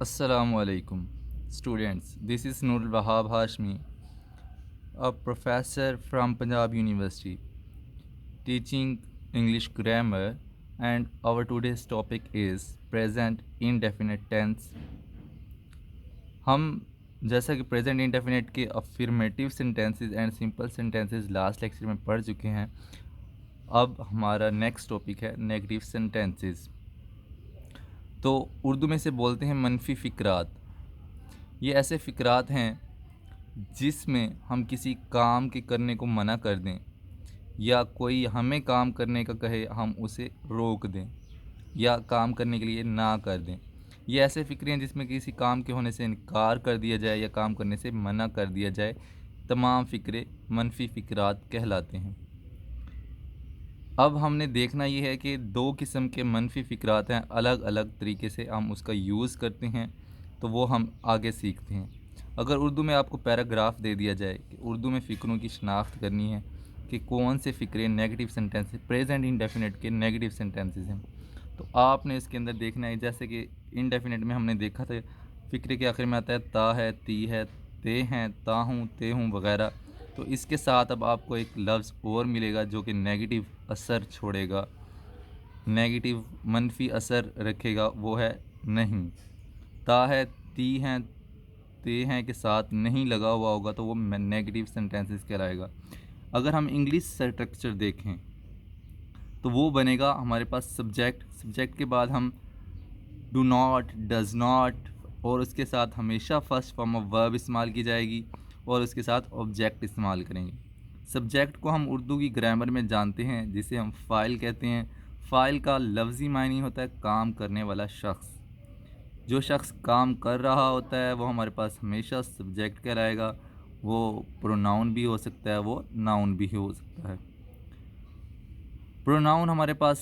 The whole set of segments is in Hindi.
Assalamualaikum, students. This is Nurul Wahab Hashmi, a professor from Punjab University, teaching English grammar, and our today's topic is present indefinite tense. हम जैसा कि प्रेजेंट इंडेफिनेट के affirmative sentences and simple sentences last lecture में पढ़ चुके हैं। अब हमारा नेक्स्ट टॉपिक है नेगेटिव सेंटेंसेस। तो उर्दू में से बोलते हैं मनफी फ़िक्रात। ये ऐसे फ़िक्रात हैं जिसमें हम किसी काम के करने को मना कर दें या कोई हमें काम करने का कहे हम उसे रोक दें या काम करने के लिए ना कर दें। ये ऐसे फ़िक्रे हैं जिसमें किसी काम के होने से इनकार कर दिया जाए या काम करने से मना कर दिया जाए। तमाम फ़िक्रे मनफी फ़िक्रात कहलाते हैं। अब हमने देखना ये है कि दो किस्म के मनफी फ़िक्रात हैं, अलग अलग तरीके से हम उसका यूज़ करते हैं, तो वो हम आगे सीखते हैं। अगर उर्दू में आपको पैराग्राफ दे दिया जाए कि उर्दू में फ़िक्रों की शनाख्त करनी है कि कौन से फ़िक्रे नेगेटिव सेंटेंस प्रेजेंट इंडेफिनिट के नेगेटिव सेंटेंसेस हैं, तो आपने इसके अंदर देखना है। जैसे कि इंडेफिनिट में हमने देखा था फ़िक्रे के आखिर में आता है ता है, ती है, ते हैं, ता हूँ, ते हूँ वगैरह। तो इसके साथ अब आपको एक लफ्ज़ और मिलेगा जो कि नेगेटिव असर छोड़ेगा, नेगेटिव मनफी असर रखेगा, वो है नहीं। ता है, ती हैं, ते हैं के साथ नहीं लगा हुआ होगा तो वो नेगेटिव सेंटेंसेस कहलाएगा। अगर हम इंग्लिश स्ट्रक्चर देखें तो वो बनेगा हमारे पास सब्जेक्ट के बाद हम डू नॉट, डज़ नॉट और उसके साथ हमेशा फर्स्ट फॉर्म ऑफ वर्ब इस्तेमाल की जाएगी और उसके साथ ऑब्जेक्ट इस्तेमाल करेंगे। सब्जेक्ट को हम उर्दू की ग्रामर में जानते हैं जिसे हम फ़ाइल कहते हैं। फ़ाइल का लफ्ज़ी मायने होता है काम करने वाला शख्स। जो शख्स काम कर रहा होता है वो हमारे पास हमेशा सब्जेक्ट कहलाएगा। वो प्रोनाउन भी हो सकता है, वो नाउन भी हो सकता है। प्रोनाउन हमारे पास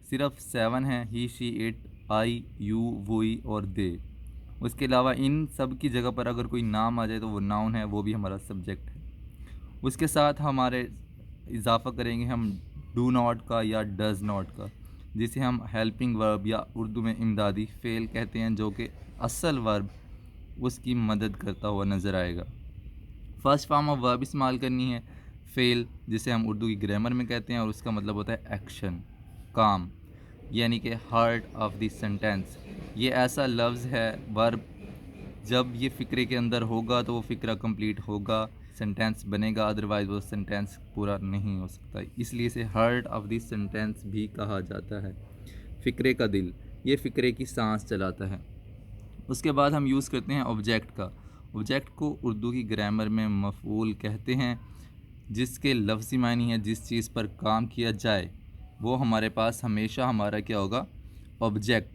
सिर्फ 7 हैं, he, she, it, I, you, we और दे। उसके अलावा इन सब की जगह पर अगर कोई नाम आ जाए तो वो नाउन है, वो भी हमारा सब्जेक्ट है। उसके साथ हमारे इजाफ़ा करेंगे हम डू नॉट का या डज़ नॉट का, जिसे हम हेल्पिंग वर्ब या उर्दू में इमदादी फ़ेल कहते हैं, जो कि असल वर्ब उसकी मदद करता हुआ नज़र आएगा। फर्स्ट फॉर्म ऑफ वर्ब इस्तेमाल करनी है फ़ेल, जिसे हम उर्दू की ग्रामर में कहते हैं और उसका मतलब होता है एक्शन, काम, यानी कि हार्ट ऑफ द सेंटेंस। ये ऐसा लफ्ज़ है वर्ब, जब ये फ़िक्रे के अंदर होगा तो वो फ़िक्रा कंप्लीट होगा, सेंटेंस बनेगा, अदरवाइज़ वो सेंटेंस पूरा नहीं हो सकता। इसलिए इसे हार्ट ऑफ द सेंटेंस भी कहा जाता है। फ़िक्रे का दिल, ये फ़िक्रे की सांस चलाता है। उसके बाद हम यूज़ करते हैं ऑब्जेक्ट का। ऑब्जेक्ट को उर्दू की ग्रामर में मफ़ऊल कहते हैं, जिसके लफ्ज़ी मानी है जिस चीज़ पर काम किया जाए वो हमारे पास हमेशा हमारा क्या होगा, ऑब्जेक्ट।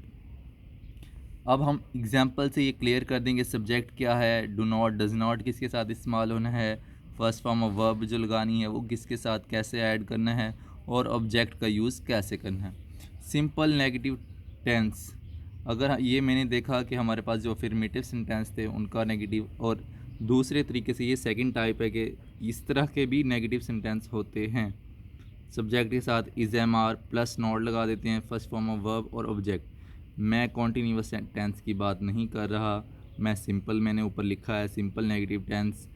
अब हम एग्जांपल से ये क्लियर कर देंगे सब्जेक्ट क्या है, डू नॉट, डज़ नॉट किसके साथ इस्तेमाल होना है, फर्स्ट फॉर्म ऑफ वर्ब जो लगानी है वो किसके साथ कैसे ऐड करना है और ऑब्जेक्ट का यूज़ कैसे करना है। सिंपल नेगेटिव टेंस, अगर ये मैंने देखा कि हमारे पास जो अफर्मेटिव सेंटेंस थे उनका नेगेटिव, और दूसरे तरीके से ये सेकंड टाइप है कि इस तरह के भी नेगेटिव सेंटेंस होते हैं। सब्जेक्ट के साथ is, am, are plus not लगा देते हैं, फर्स्ट फॉर्म ऑफ वर्ब और ऑब्जेक्ट। मैं कॉन्टीन्यूअस टेंस की बात नहीं कर रहा, मैं सिंपल, मैंने ऊपर लिखा है सिंपल नेगेटिव टेंस।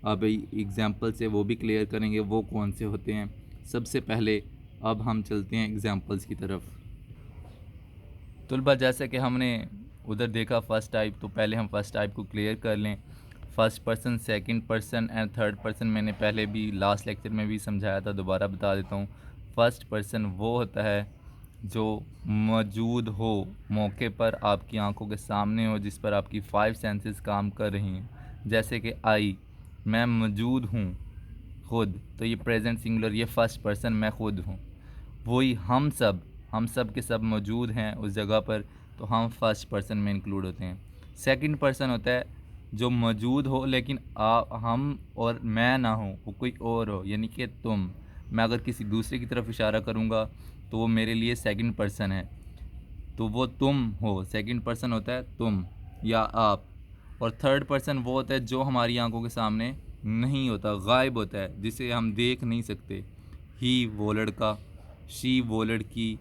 अब एग्जांपल से वो भी क्लियर करेंगे वो कौन से होते हैं। सबसे पहले अब हम चलते हैं एग्जांपल्स की तरफ। तलबा, जैसे कि हमने उधर देखा फ़र्स्ट टाइप, तो पहले हम फ़र्स्ट टाइप को क्लियर कर लें। First person, second person and third person मैंने पहले भी लास्ट लेक्चर में भी समझाया था, दोबारा बता देता हूँ। फ़र्स्ट पर्सन वो होता है जो मौजूद हो, मौके पर आपकी आंखों के सामने हो, जिस पर आपकी 5 सेंसेस काम कर रही हैं। जैसे कि आई, मैं मौजूद हूँ खुद, तो ये प्रेजेंट सिंगुलर, ये फ़र्स्ट पर्सन, मैं खुद हूँ। वही हम सब के सब मौजूद हैं उस जगह पर, तो हम फर्स्ट पर्सन में इंक्लूड होते हैं। सेकंड पर्सन होता है जो मौजूद हो लेकिन हम और मैं ना हो, वो कोई और हो, यानी कि तुम। मैं अगर किसी दूसरे की तरफ इशारा करूँगा तो वो मेरे लिए सेकंड पर्सन है, तो वो तुम हो, सेकंड पर्सन होता है तुम या आप। और थर्ड पर्सन वो होता है जो हमारी आंखों के सामने नहीं होता, गायब होता है, जिसे हम देख नहीं सकते। ही वो लड़का, शी वो लड़की,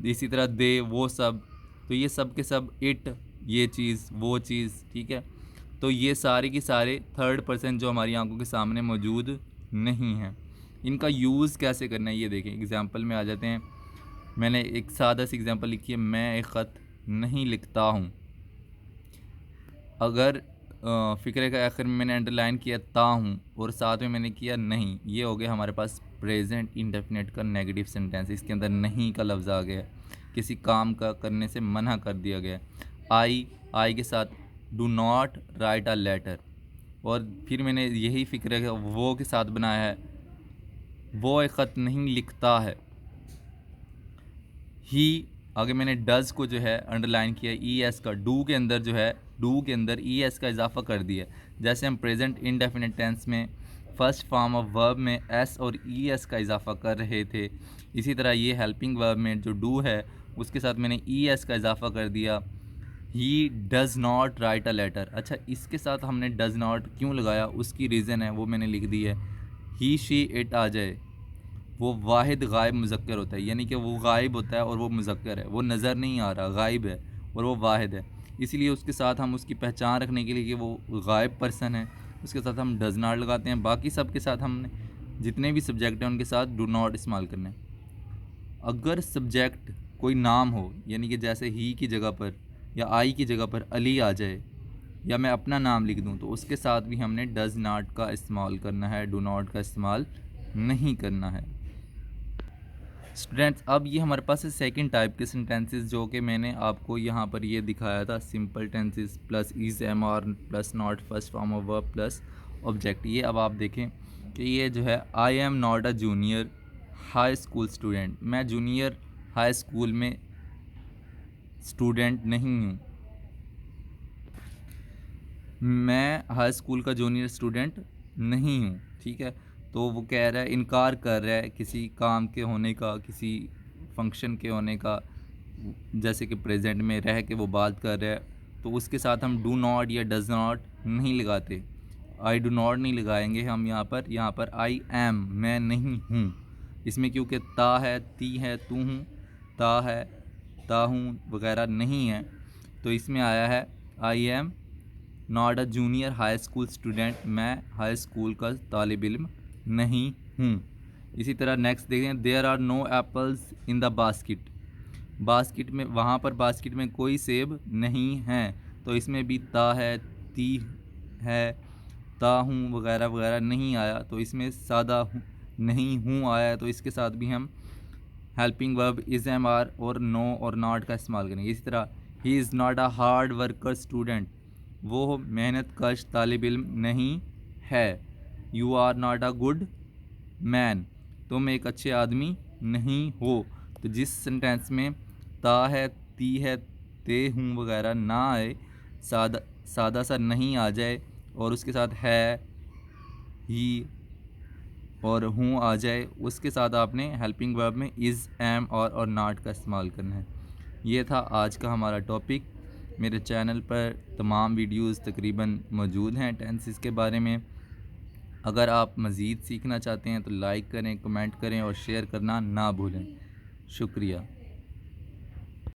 इसी तरह दे वो सब। तो ये सब के सब, इट ये चीज़ वो चीज़, ठीक है। तो ये सारे के सारे थर्ड पर्सन जो हमारी आंखों के सामने मौजूद नहीं हैं। इनका यूज़ कैसे करना है ये देखें। एग्ज़ाम्पल में आ जाते हैं। मैंने एक सादा सी एग्ज़ाम्पल लिखी है, मैं एक ख़त नहीं लिखता हूँ। अगर फ़िक्रे का आखिर में मैंने अंडरलाइन किया ता हूँ और साथ में मैंने किया नहीं, ये हो गया हमारे पास प्रेजेंट इंडेफिनिट का नेगेटिव सेंटेंस। इसके अंदर नहीं का लफ्ज़ आ गया, किसी काम का करने से मना कर दिया गया। आई के साथ do not write a letter, और फिर मैंने यही फ़िक्र का वो के साथ बनाया है, वो एक ख़त नहीं लिखता है। ही आगे मैंने डज़ को जो है अंडरलाइन किया, ई एस का डू के अंदर जो है, डू के अंदर ई एस का इजाफा कर दिया। जैसे हम प्रेजेंट इनडेफिनिट टेंस में फर्स्ट फॉर्म ऑफ वर्ब में एस और ई एस का इजाफा कर रहे थे, इसी तरह ये हेल्पिंग वर्ब में जो डू है उसके साथ मैंने ई एस का इजाफा कर दिया। He does not write a letter. अच्छा, इसके साथ हमने डज़ नॉट क्यों लगाया, उसकी रीज़न है वो मैंने लिख दी है। ही शी इट आ जाए, वो वाहिद गायब मुज़क्कर होता है, यानी कि वो गायब होता है और वो मुज़क्कर है, वो नज़र नहीं आ रहा, गायब है और वो वाहिद है। इसीलिए उसके साथ हम उसकी पहचान रखने के लिए कि वो गायब पर्सन है, उसके साथ हम डज़ नॉट लगाते हैं। बाकी सब के साथ हमने जितने भी सब्जेक्ट हैं उनके साथ डू नॉट इस्तेमाल करना है। अगर सब्जेक्ट कोई नाम हो, यानी कि जैसे ही की जगह पर या आई की जगह पर अली आ जाए, या मैं अपना नाम लिख दूं, तो उसके साथ भी हमने डज़ नॉट का इस्तेमाल करना है, डू नॉट का इस्तेमाल नहीं करना है। स्टूडेंट्स, अब ये हमारे पास है सेकंड टाइप के सेंटेंसेस, जो कि मैंने आपको यहाँ पर ये दिखाया था, simple tenses plus is am are plus not first form of verb plus object. ये अब आप देखें कि ये जो है, I am not a junior high school student, मैं जूनियर हाई स्कूल में स्टूडेंट नहीं हूँ, मैं हाई स्कूल का जूनियर स्टूडेंट नहीं हूँ, ठीक है। तो वो कह रहा है, इनकार कर रहा है किसी काम के होने का, किसी फंक्शन के होने का, जैसे कि प्रेजेंट में रह के वो बात कर रहा है, तो उसके साथ हम डू नॉट या डज़ नॉट नहीं लगाते। आई डू नॉट नहीं लगाएंगे हम यहाँ पर आई एम, मैं नहीं हूँ। इसमें क्योंकि ता है, ती है, तू हूँ, ता है, ता हूँ वगैरह नहीं है, तो इसमें आया है I am not a junior high school student, मैं हाई स्कूल का तालिब इल्म नहीं हूँ। इसी तरह नेक्स्ट देखें, there are no apples in the basket, basket में, वहाँ पर बास्केट में कोई सेब नहीं हैं, तो इसमें भी ता है, ती है, ता हूँ वगैरह वगैरह नहीं आया, तो इसमें सादा नहीं हूँ आया है, तो इसके साथ भी हम helping verb is am are और नो और नॉट का इस्तेमाल करेंगे। इसी तरह he is not a hard worker student, वो मेहनत कश तालिब इल्म नहीं है। You are not a good man, तुम एक अच्छे आदमी नहीं हो। तो जिस सेंटेंस में ता है, ती है, ते हूँ वगैरह ना आए, सादा सादा सा नहीं आ जाए, और उसके साथ है, ही और हूँ आ जाए, उसके साथ आपने हेल्पिंग वर्ब में इज़, एम और नॉट का इस्तेमाल करना है। ये था आज का हमारा टॉपिक। मेरे चैनल पर तमाम वीडियोस तकरीबन मौजूद हैं टेंसेस के बारे में। अगर आप मज़ीद सीखना चाहते हैं तो लाइक करें, कमेंट करें और शेयर करना ना भूलें। शुक्रिया।